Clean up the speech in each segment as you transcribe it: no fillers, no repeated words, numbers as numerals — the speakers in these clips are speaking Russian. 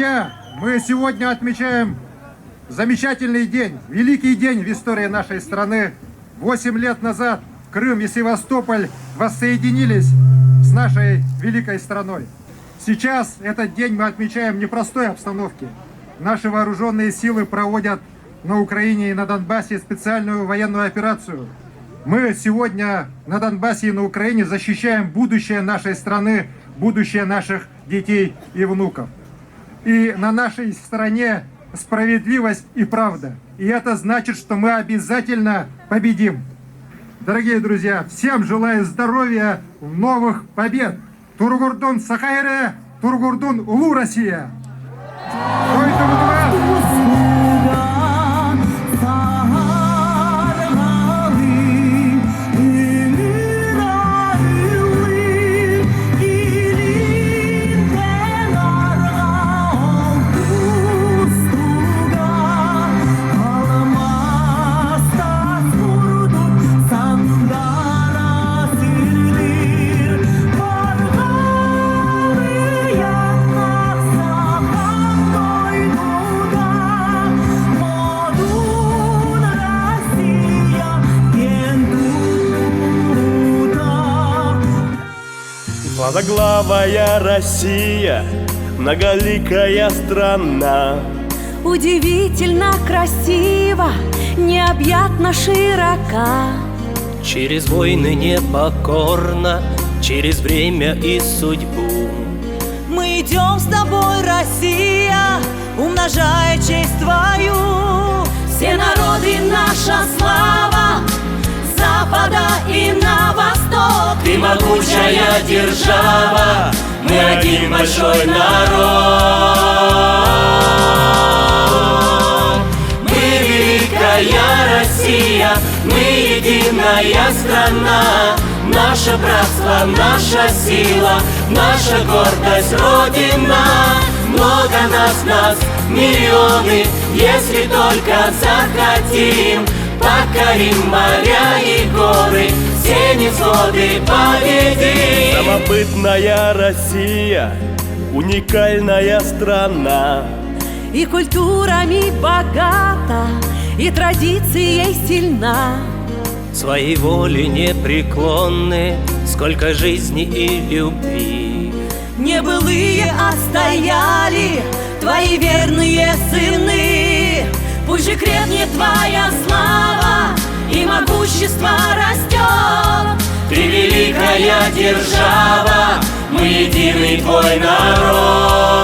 друзья, мы сегодня отмечаем замечательный день, великий день в истории нашей страны. 8 лет назад Крым и Севастополь воссоединились с нашей великой страной. Сейчас этот день мы отмечаем в непростой обстановке. Наши вооруженные силы проводят на Украине и на Донбассе специальную военную операцию. Мы сегодня на Донбассе и на Украине защищаем будущее нашей страны, будущее наших детей и внуков. И на нашей стороне справедливость и правда. И это значит, что мы обязательно победим. Дорогие друзья, всем желаю здоровья, новых побед. Тургурдун Сахайре, Тургурдун Улу Россия. Многоглавая Россия, многоликая страна, удивительно красиво, необъятно широка. Через войны непокорно, через время и судьбу. Мы идем с тобой, Россия, умножая честь твою. Все народы наша слава, с запада и на восток. Ты могучая держава, мы один большой народ. Мы великая Россия, мы единая страна. Наше братство, наша сила, наша гордость, Родина. Много нас, миллионы, если только захотим. Покорим моря и горы, все невзгоды победим. Самобытная Россия, уникальная страна, И культурами богата, и традицией сильна. Своей воли непреклонны, сколько жизни и любви. Небылые отстояли твои верные сыны. Пусть же крепнет твоя слава и могущество растет. Ты великая держава, мы единый твой народ.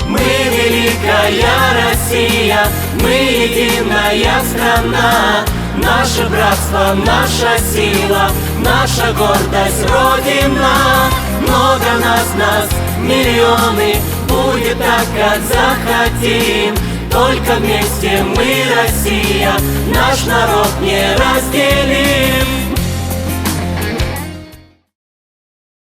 Мы великая Россия, мы единая страна. Наше братство, наша сила, наша гордость, Родина. Много нас, миллионы, будет так, как захотим. Только вместе мы, Россия, наш народ не разделим.